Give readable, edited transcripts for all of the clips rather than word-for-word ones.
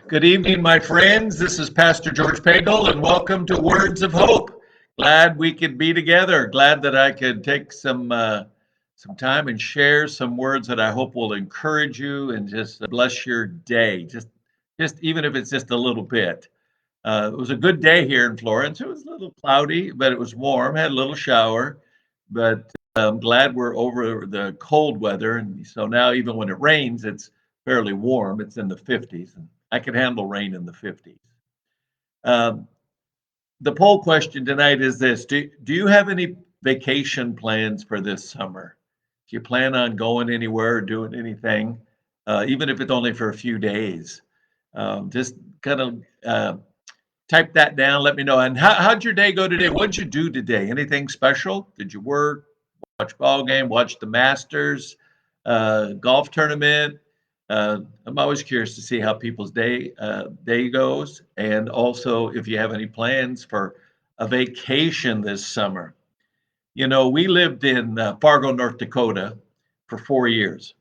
Good evening, my friends. This is Pastor George Pagel, and welcome to Words of Hope. Glad we could be together. Glad that I could take some time and share some words that I hope will encourage you and just bless your day. Just even if it's just a little bit. It was a good day here in Florence. It was a little cloudy, but it was warm. Had a little shower, but I'm glad we're over the cold weather, and so now even when it rains, it's fairly warm. It's in the 50s, and I can handle rain in the 50s. Um, the poll question tonight is this: Do you have any vacation plans for this summer? Do you plan on going anywhere or doing anything, even if it's only for a few days? Just kind of type that down. Let me know. And how'd your day go today? What'd you do today? Anything special? Did you work, watch ball game, watch the Masters, golf tournament? I'm always curious to see how people's day goes, and also if you have any plans for a vacation this summer. You know, we lived in Fargo, North Dakota, for 4 years,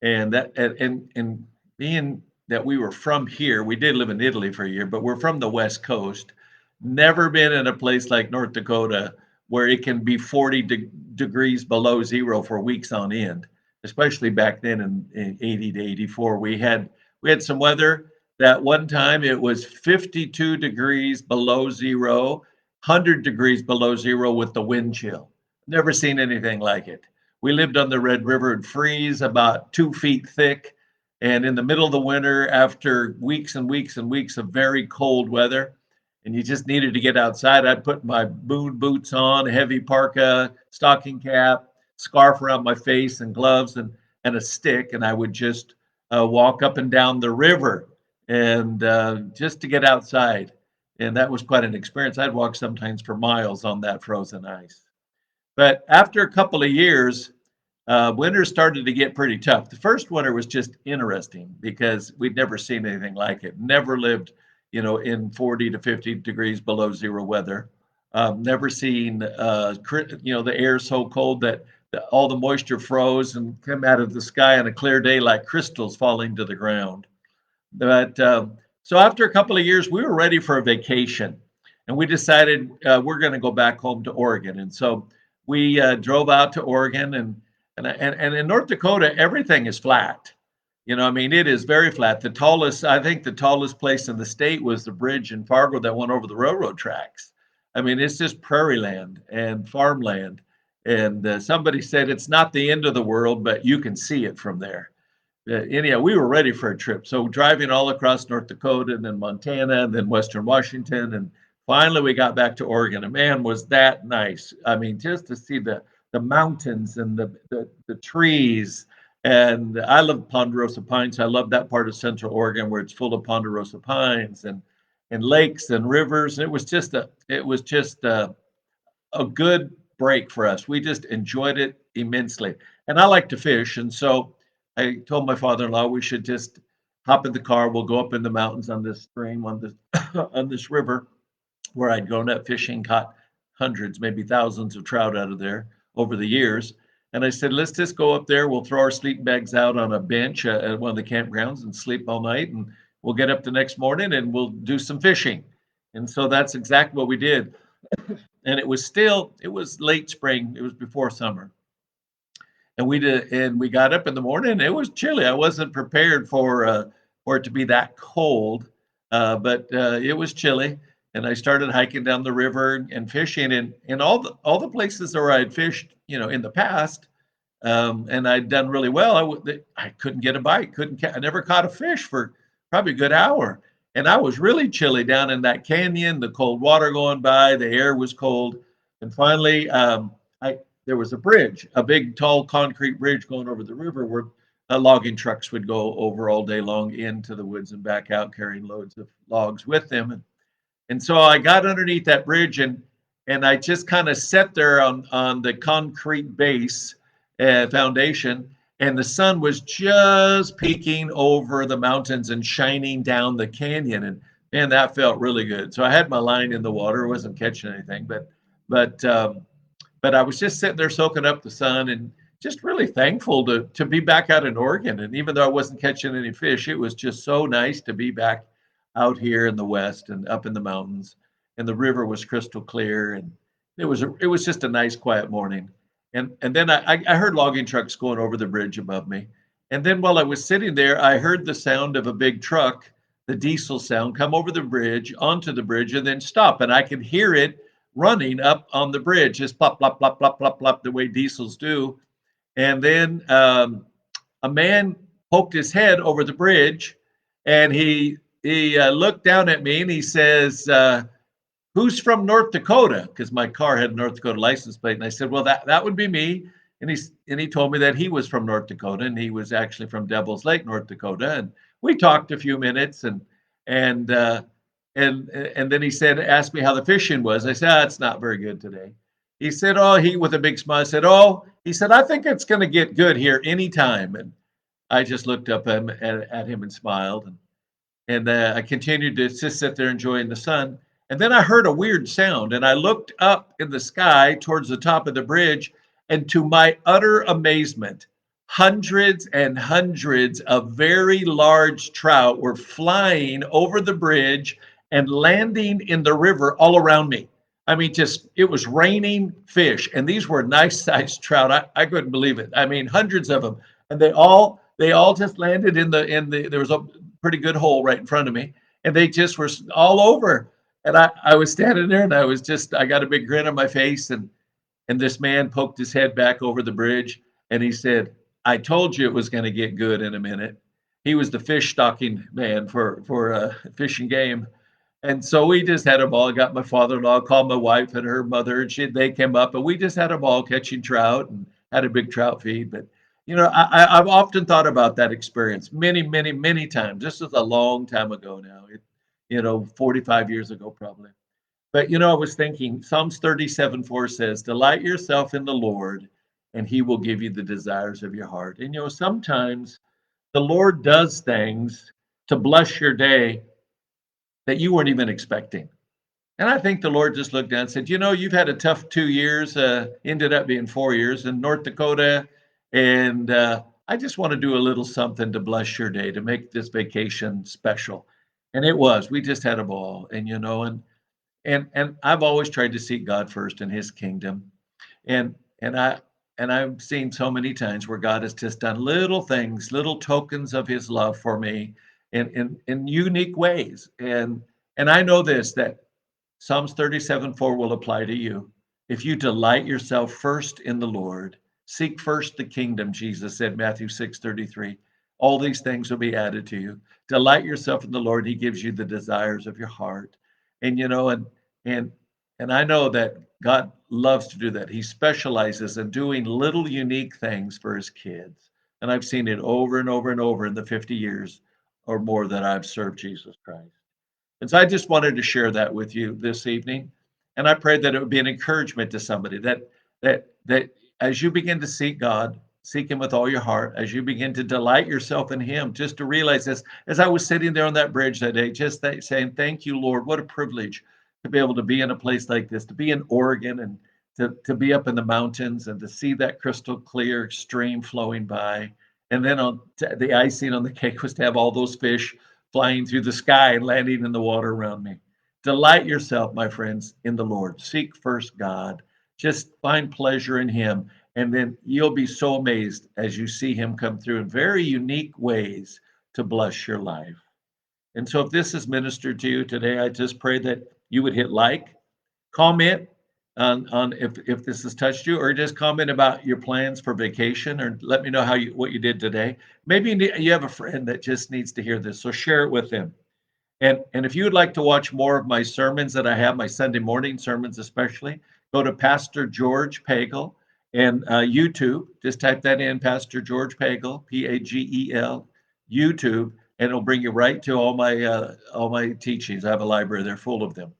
and and being that we were from here, we did live in Italy for a year, but we're from the West Coast. Never been in a place like North Dakota where it can be 40 degrees below zero for weeks on end, especially back then in 80 to 84. We had some weather. That one time it was 52 degrees below zero, 100 degrees below zero with the wind chill. Never seen anything like it. We lived on the Red River and freeze about 2 feet thick. And in the middle of the winter, after weeks and weeks and weeks of very cold weather, and you just needed to get outside, I'd put my moon boots on, a heavy parka, stocking cap, scarf around my face, and gloves, and a stick, and I would just walk up and down the river and just to get outside. And that was quite an experience. I'd walk sometimes for miles on that frozen ice. But after a couple of years, winter started to get pretty tough. The first winter was just interesting because we'd never seen anything like it. Never lived, in 40 to 50 degrees below zero weather. Never seen, the air so cold that all the moisture froze and came out of the sky on a clear day like crystals falling to the ground. But so after a couple of years, we were ready for a vacation, and we decided we're going to go back home to Oregon. And so we drove out to Oregon, and in North Dakota, everything is flat. I mean, it is very flat. I think the tallest place in the state was the bridge in Fargo that went over the railroad tracks. I mean, it's just prairie land and farmland. And somebody said it's not the end of the world, but you can see it from there. Anyhow, we were ready for a trip. So driving all across North Dakota and then Montana and then Western Washington. And finally we got back to Oregon. And man, was that nice. I mean, just to see the mountains and the trees. And I love ponderosa pines. I love that part of Central Oregon where it's full of ponderosa pines and lakes and rivers. It was just a good break for us. We just enjoyed it immensely. And I like to fish, and so I told my father-in-law we should just hop in the car. We'll go up in the mountains on this stream, on this on this river where I'd grown up fishing, caught hundreds, maybe thousands of trout out of there over the years. And I said, let's just go up there. We'll throw our sleeping bags out on a bench at one of the campgrounds and sleep all night. And we'll get up the next morning and we'll do some fishing. And so that's exactly what we did. And it was late spring. It was before summer. And we got up in the morning. It was chilly. I wasn't prepared for it to be that cold, but it was chilly. And I started hiking down the river and fishing, and all the places where I'd fished, in the past, and I'd done really well. I couldn't get a bite. I never caught a fish for probably a good hour, and I was really chilly down in that canyon. The cold water going by, the air was cold, and finally, I there was a bridge, a big, tall concrete bridge going over the river where logging trucks would go over all day long into the woods and back out carrying loads of logs with them. And so I got underneath that bridge and I just kind of sat there on the concrete base foundation, and the sun was just peeking over the mountains and shining down the canyon, and man, that felt really good. So I had my line in the water, wasn't catching anything, but I was just sitting there soaking up the sun and just really thankful to be back out in Oregon. And even though I wasn't catching any fish, it was just so nice to be back out here in the west and up in the mountains, and the river was crystal clear, and it was just a nice quiet morning. And then I heard logging trucks going over the bridge above me, and then while I was sitting there, I heard the sound of a big truck, the diesel sound, come over the bridge onto the bridge and then stop, and I could hear it running up on the bridge, just plop plop plop plop plop plop the way diesels do. And then a man poked his head over the bridge, and he looked down at me and he says, "Who's from North Dakota?" Because my car had a North Dakota license plate, and I said, "Well, that would be me." And he told me that he was from North Dakota, and he was actually from Devil's Lake, North Dakota. And we talked a few minutes, and uh, and then he said, asked me how the fishing was. I said, "It's not very good today." He said, "Oh," he with a big smile said, "Oh," he said, "I think it's going to get good here anytime." And I just looked up at him and smiled, and I continued to just sit there enjoying the sun. And then I heard a weird sound, and I looked up in the sky towards the top of the bridge, and to my utter amazement, hundreds and hundreds of very large trout were flying over the bridge and landing in the river all around me. I mean, just it was raining fish, and these were nice sized trout. I couldn't believe it. I mean, hundreds of them, and they all just landed in the there was a pretty good hole right in front of me, and they just were all over. And I was standing there, and I got a big grin on my face, and this man poked his head back over the bridge, and he said, "I told you it was going to get good in a minute." He was the fish stocking man for Fish and Game, and so we just had a ball. I got my father-in-law, called my wife and her mother, and they came up, and we just had a ball catching trout and had a big trout feed. But I've often thought about that experience many, many, many times. This is a long time ago now. 45 years ago probably. But I was thinking Psalms 37:4 says, "Delight yourself in the Lord, and He will give you the desires of your heart." And sometimes the Lord does things to bless your day that you weren't even expecting. And I think the Lord just looked down and said, "You've had a tough 2 years, ended up being 4 years in North Dakota. And I just want to do a little something to bless your day, to make this vacation special." And it was. We just had a ball. And I've always tried to seek God first in His kingdom. And and I and I've seen so many times where God has just done little things, little tokens of His love for me in unique ways. And I know this, that Psalms 37:4 will apply to you. If you delight yourself first in the Lord, seek first the kingdom, Jesus said, Matthew 6:33. All these things will be added to you. Delight yourself in the Lord. He gives you the desires of your heart. And and and I know that God loves to do that. He specializes in doing little unique things for his kids. And I've seen it over and over and over in the 50 years or more that I've served Jesus Christ. And so I just wanted to share that with you this evening. And I pray that it would be an encouragement to somebody that as you begin to seek God, seek him with all your heart, as you begin to delight yourself in him, just to realize this, as I was sitting there on that bridge that day, saying, "Thank you, Lord, what a privilege to be able to be in a place like this, to be in Oregon, and to be up in the mountains and to see that crystal clear stream flowing by." And then the icing on the cake was to have all those fish flying through the sky and landing in the water around me. Delight yourself, my friends, in the Lord. Seek first God. Just find pleasure in him. And then you'll be so amazed as you see him come through in very unique ways to bless your life. And so if this has ministered to you today, I just pray that you would hit like, comment on if this has touched you, or just comment about your plans for vacation, or let me know what you did today. Maybe you have a friend that just needs to hear this, so share it with them. And if you would like to watch more of my sermons that I have, my Sunday morning sermons especially, go to Pastor George Pagel and YouTube. Just type that in, Pastor George Pagel, Pagel, YouTube, and it'll bring you right to all my teachings. I have a library there full of them.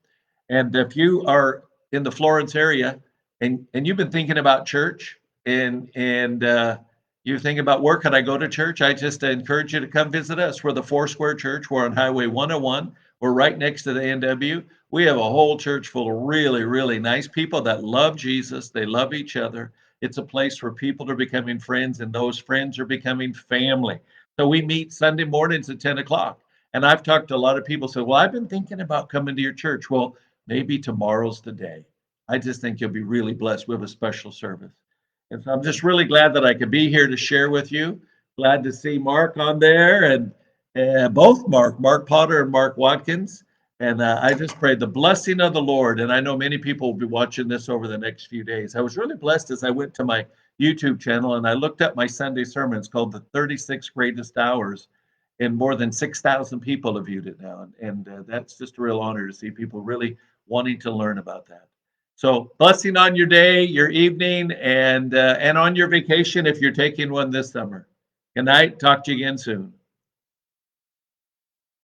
And if you are in the Florence area and you've been thinking about church, and you're thinking about where could I go to church, I just encourage you to come visit us. We're the Foursquare Church. We're on Highway 101. We're right next to the A&W. We have a whole church full of really, really nice people that love Jesus. They love each other. It's a place where people are becoming friends, and those friends are becoming family. So we meet Sunday mornings at 10 o'clock. And I've talked to a lot of people say, well, I've been thinking about coming to your church. Well, maybe tomorrow's the day. I just think you'll be really blessed. We have a special service. And so I'm just really glad that I could be here to share with you. Glad to see Mark on there and both Mark Potter and Mark Watkins. And I just pray the blessing of the Lord. And I know many people will be watching this over the next few days. I was really blessed as I went to my YouTube channel and I looked up my Sunday sermons called The 36 Greatest Hours. And more than 6,000 people have viewed it now. And that's just a real honor to see people really wanting to learn about that. So blessing on your day, your evening, and on your vacation if you're taking one this summer. Good night. Talk to you again soon.